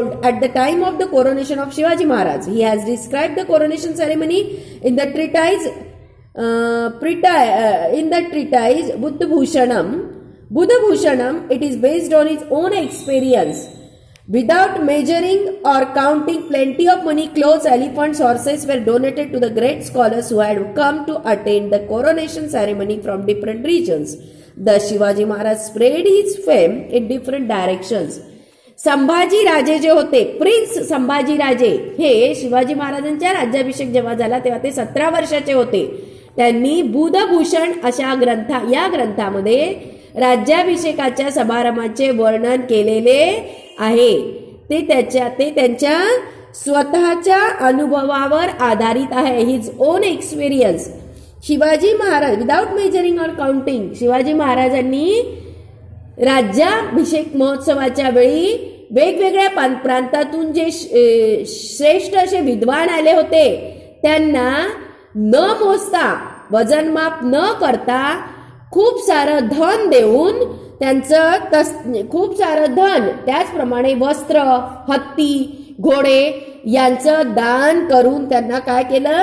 told at the time of the coronation of Shivaji Maharaj. He has described the coronation ceremony in the treatise Buddha Bhushanam. It is based on his own experience. Without measuring or counting, plenty of money, clothes, elephants, horses were donated to the great scholars who had come to attend the coronation ceremony from different regions. Thus Shivaji Maharaj spread his fame in different directions. Sambhaji Raje जे होते, prince Sambhaji Raje, हे शिवाजी महाराजांच्या राज्याभिषेक जेव्हा झाला तेव्हा ते 17 वर्षाचे होते. त्यांनी बुधभूषण अशा या ग्रंथामध्ये राज्याभिषेकाच्या समारंभाचे वर्णन केलेले आहे. ते त्यांच्या स्वतःच्या अनुभवावर आधारित आहे. His on experience. Shivaji Maharaj without measuring और काउंटिंग, शिवाजी महाराजांनी राज्याभिषेक महोत्सवाच्या वेळी वेगवेगळ्या प्रांतातून जे श्रेष्ठ असे विद्वान आले होते त्यांना न मोजता, वजनमाप न करता खूप सारं धन देऊन त्यांचं खूप सारं धन, त्याचप्रमाणे वस्त्र, हत्ती, घोडे यांचं दान करून त्यांना काय केलं?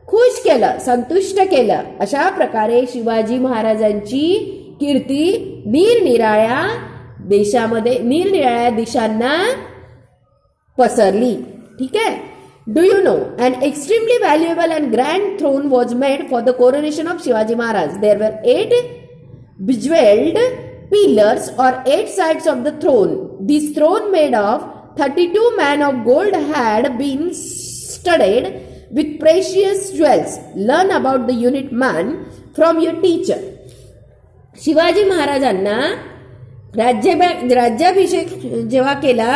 खुश केलं, संतुष्ट केलं. अशा प्रकारे शिवाजी महाराजांची कीर्ती निरनिराळ्या देशामध्ये, निरनिराळ्या दिशांना पसरली. ठीक आहे. Do you know, an extremely valuable and grand throne was made for the coronation of Shivaji Maharaj. There were 8 bejeweled pillars or 8 sides of the throne. This throne made of 32 man of gold had been studded with precious jewels. Learn about the unit man from your teacher. Shivaji महाराजांना राज्याभिषेक जेव्हा केला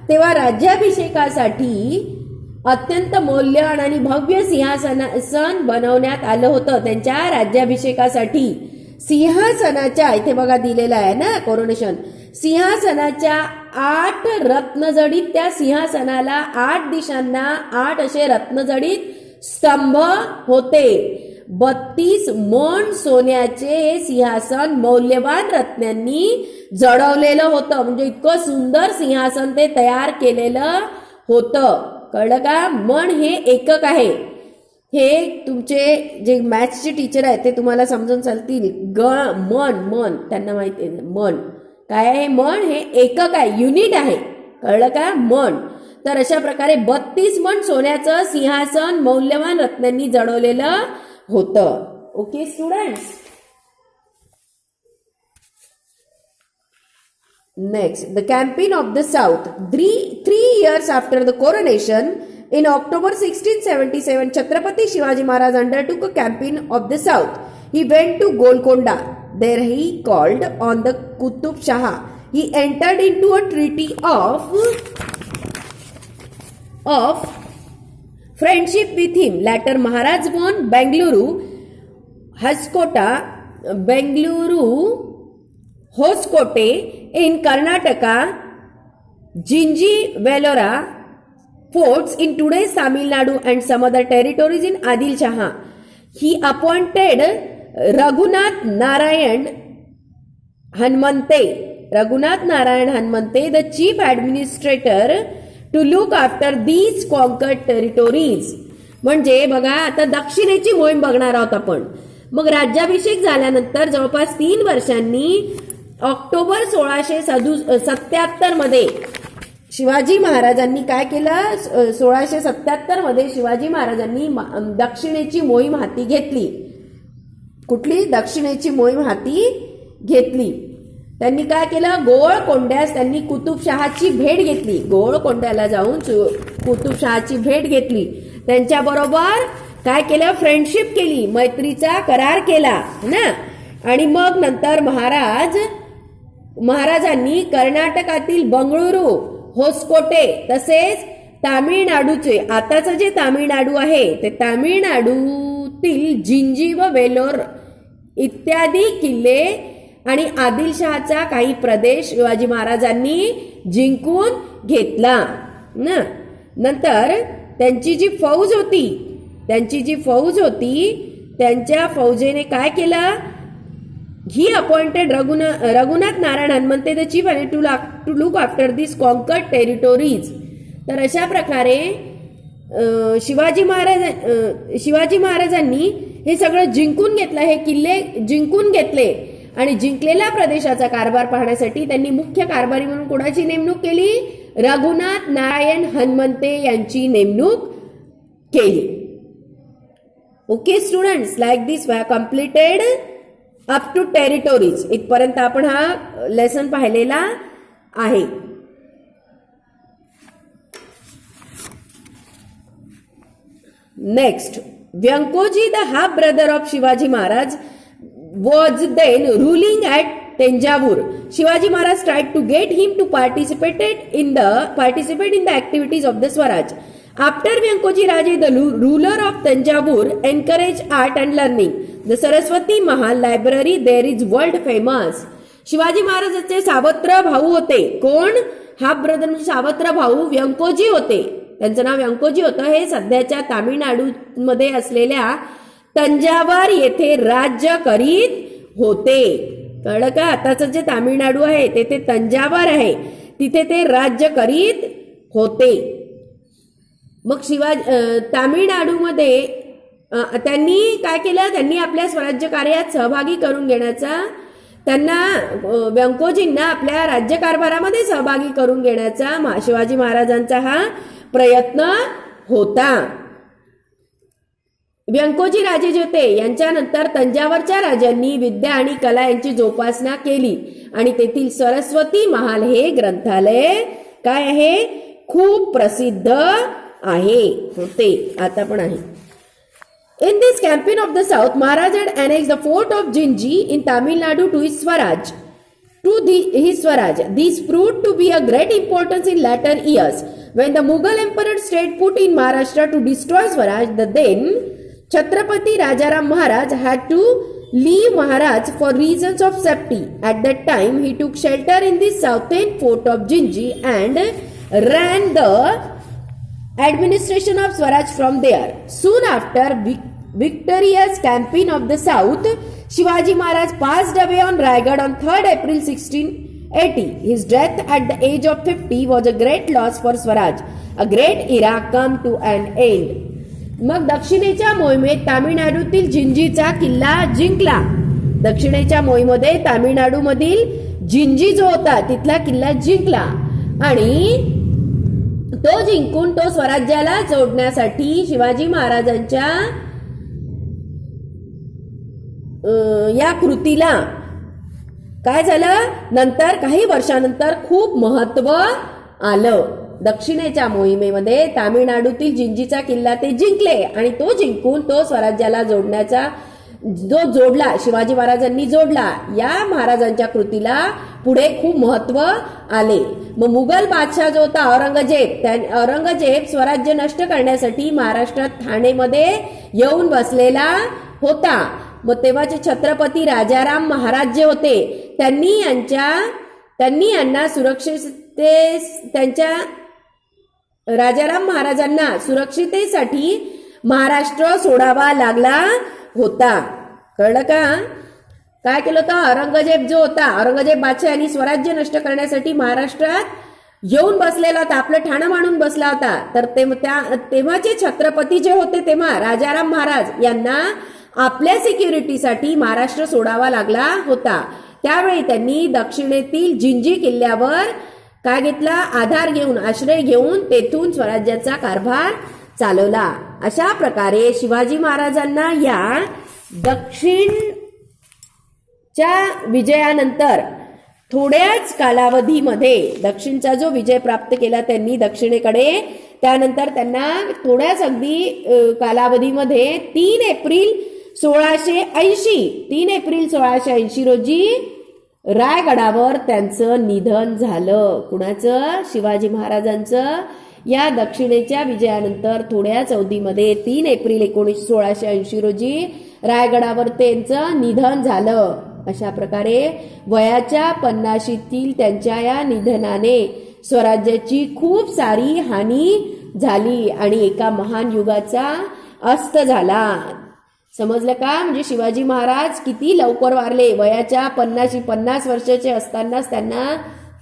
तेव्हा राज्याभिषेकासाठी अत्यंत मौल्यवान आणि भव्य सिंहासन बनवण्यात आलं होतं. त्यांच्या राज्याभिषेकासाठी सिंहासनाच्या, इथे बघा दिलेलं आहे ना कोरोनेशन, सिंहासनाच्या 8 रत्नजडीत, त्या सिंहासनाला 8 दिशांना 8 असे रत्नजडीत स्तंभ होते. 32 मन सोन्याचे हे सिंहासन मौल्यवान रत्नांनी जडवलेलं होतं. म्हणजे इतकं सुंदर सिंहासन ते तयार केलेलं होतं. कळलं का? मन हे एकक आहे. हे तुमचे जे मॅथ्सचे टीचर आहेत ते तुम्हाला समजून चालतील. मन त्यांना माहिती आहे. मन काय आहे? मन हे एकक आहे, युनिट आहे. कळलं का? मन. तर अशा प्रकारे 32 मन सोन्याचं सिंहासन मौल्यवान रत्नांनी जडवलेलं होतं. Okay students. Next, the campaign of the South. Three years after the coronation, in October 1677, Chhatrapati Shivaji Maharaj undertook a campaign of the South. He went to Golconda. There he called on the Qutub Shah. He entered into a treaty of friendship with him. Later, Maharaj won Hoskote in Karnataka, Jinji-Vellora forts in today's Tamil Nadu and some other territories in Adil Shah. He appointed Raghunath Narayan Hanmante, the chief administrator, to look after these conquered territories. म्हणजे बघा आता दक्षिणेची मोहीम बघणार आहोत आपण. मग राज्याभिषेक झाल्यानंतर जवळपास 3 वर्षांनी ऑक्टोबर 1677 मध्ये शिवाजी महाराजांनी काय केलं? 1677 मध्ये शिवाजी महाराजांनी दक्षिणेची मोहीम हाती घेतली. कुठली? दक्षिणेची मोहीम हाती घेतली. त्यांनी काय केलं? गोवळकोंड्यास त्यांनी कुतुबशहाची भेट घेतली. गोवळकोंड्याला जाऊन कुतुबशहाची भेट घेतली. त्यांच्याबरोबर काय केलं? फ्रेंडशिप केली, मैत्रीचा करार केला ना. आणि मग नंतर महाराजांनी कर्नाटकातील बंगळुरू, होसकोटे तसेच तामिळनाडूचे, आताचं जे तामिळनाडू आहे ते तामिळनाडूतील जिंजी व वेलोर इत्यादी किल्ले आणि आदिलशहाचा काही प्रदेश शिवाजी महाराजांनी जिंकून घेतला ना. नंतर त्यांची जी फौज होती त्यांच्या फौजेने काय केलं? He appointed Raghunath Narayan Hanmante the chief and to look after these conquered territories. तर अशा प्रकारे शिवाजी महाराजांनी हे सगळं जिंकून घेतलं, हे किल्ले जिंकून घेतले आणि जिंकलेल्या प्रदेशाचा कारभार पाहण्यासाठी त्यांनी मुख्य कारभारी म्हणून कोणाची नेमणूक केली? रघुनाथ नारायण हनुमंते यांची नेमणूक केली. Okay students, like this we have completed up to territories. इथपर्यंत आपण हा लेसन पाहिलेला आहे. Next, Vyankoji the half brother of Shivaji Maharaj was then ruling at Tanjavur. Shivaji Maharaj tried to get him to participate in the activities of the Swaraj. After Vyankoji Raje, the ruler of Tanjavur, encouraged art and learning. The Saraswati Mahal library there is world famous. Shivaji महाराजांचे सावत्र भाऊ होते. कोण? Half brother म्हणजे सावत्र भाऊ व्यंकोजी होते. त्यांचं नाव व्यंकोजी होतं. हे सध्याच्या तामिळनाडू मध्ये असलेल्या तंजावर येथे राज्य करीत होते. कळलं का? आताचं जे तामिळनाडू आहे ते तंजावर आहे, तिथे ते राज्य करीत होते. मग तामिळनाडूमध्ये त्यांनी काय केलं? त्यांनी आपल्या स्वराज्य कार्यात सहभागी करून घेण्याचा, त्यांना व्यंकोजींना आपल्या राज्यकारभारामध्ये सहभागी करून घेण्याचा शिवाजी महाराजांचा हा प्रयत्न होता. व्यंकोजी राजे जे होते यांच्यानंतर तंजावरच्या राजांनी विद्या आणि कला यांची जोपासना केली आणि तेथील सरस्वती महाल हे ग्रंथालय काय आहे? खूप प्रसिद्ध आहे. होते, आता पण आहे. In this campaign of the south, Maharaj had annexed the fort of Jinji in Tamil Nadu to his Swaraj. This proved to be a great importance in later years. When the Mughal emperor stayed put in Maharashtra to destroy Swaraj, the then Chhatrapati Rajaram Maharaj had to leave Maharaj for reasons of safety. At that time, he took shelter in the southern fort of Jinji and ran the administration of Swaraj from there. Soon after victorious campaign of the south, Shivaji Maharaj passed away on Raigad on 3rd April 1680. His death at the age of 50 was a great loss for Swaraj. A great era come to an end. मग दक्षिणेच्या मोहिमेत तामिळनाडूतील जिंजीचा किल्ला जिंकला. दक्षिणेच्या मोहिमेमध्ये तामिळनाडूमधील जिंजी जो होता तिथला किल्ला जिंकला आणि तो जिंकून तो स्वराज्याला जोडण्यासाठी शिवाजी महाराजांच्या या कृतीला काय झालं? नंतर काही वर्षानंतर खूप महत्व आलं. दक्षिणेच्या मोहिमेमध्ये तामिळनाडूतील जिंजीचा किल्ला ते जिंकले आणि तो जिंकून तो स्वराज्याला जोडण्याचा जो जोडला, शिवाजी महाराजांनी जोडला, या महाराजांच्या कृतीला पुढे खूप महत्व आले. मग मुघल बादशाह जो होता औरंगजेब स्वराज्य नष्ट करण्यासाठी महाराष्ट्रात ठाणेमध्ये येऊन बसलेला होता. मग तेव्हाचे छत्रपती राजाराम महाराज जे होते त्यांनी यांना त्यांच्या राजाराम महाराजांना सुरक्षितेसाठी महाराष्ट्र सोडावा लागला होता. कळलं का? काय केलं होतं? औरंगजेब जो होता, औरंगजेब बादशाह यांनी स्वराज्य नष्ट करण्यासाठी महाराष्ट्रात येऊन बसलेला होता, आपलं ठाणं मांडून बसला होता. तर तेव्हाचे छत्रपती जे होते तेव्हा राजाराम महाराज यांना आपल्या सिक्युरिटीसाठी महाराष्ट्र सोडावा लागला होता. त्यावेळी त्यांनी दक्षिणेतील जिंजी किल्ल्यावर काय घेतला? आधार घेऊन, आश्रय घेऊन तेथून स्वराज्याचा कारभार चालवला. अशा प्रकारे शिवाजी महाराजांना या दक्षिणच्या विजयानंतर थोड्याच कालावधीमध्ये दक्षिणचा जो विजय प्राप्त केला त्यांनी दक्षिणेकडे, त्यानंतर त्यांना थोड्याच अगदी कालावधीमध्ये 3 एप्रिल 1680 रोजी रायगडावर त्यांचं निधन झालं. कुणाचं? शिवाजी महाराजांचं. या दक्षिणेच्या विजयानंतर थोड्याच अवधीमध्ये 3 एप्रिल 1680 रोजी रायगडावर त्यांचं निधन झालं. अशा प्रकारे वयाच्या 50शीतील त्यांच्या या निधनाने स्वराज्याची खूप सारी हानी झाली आणि एका महान युगाचा अस्त झाला. समजलं का? म्हणजे शिवाजी महाराज किती लवकर वारले, वयाच्या 50 वर्षाचे असतानाच त्यांना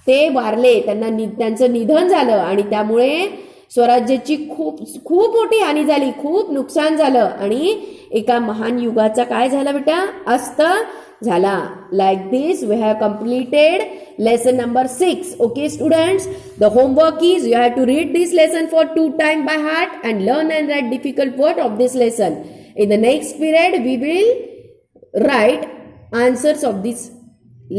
ते वारले, त्यांचं निधन झालं आणि त्यामुळे स्वराज्याची खूप खूप मोठी हानी झाली, खूप नुकसान झालं आणि एका महान युगाचा काय झाला बेटा, अस्त झाला. Like this we have completed lesson number 6. Okay students, the homework is you have to read this lesson for 2 times by heart and learn and write difficult word of this lesson. In the next period we will write answers of these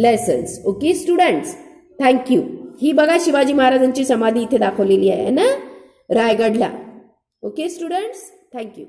lessons. Okay students, thank you. ही बघा शिवाजी महाराजांची समाधी इथे दाखवलेली आहे ना रायगडला. Okay students, thank you.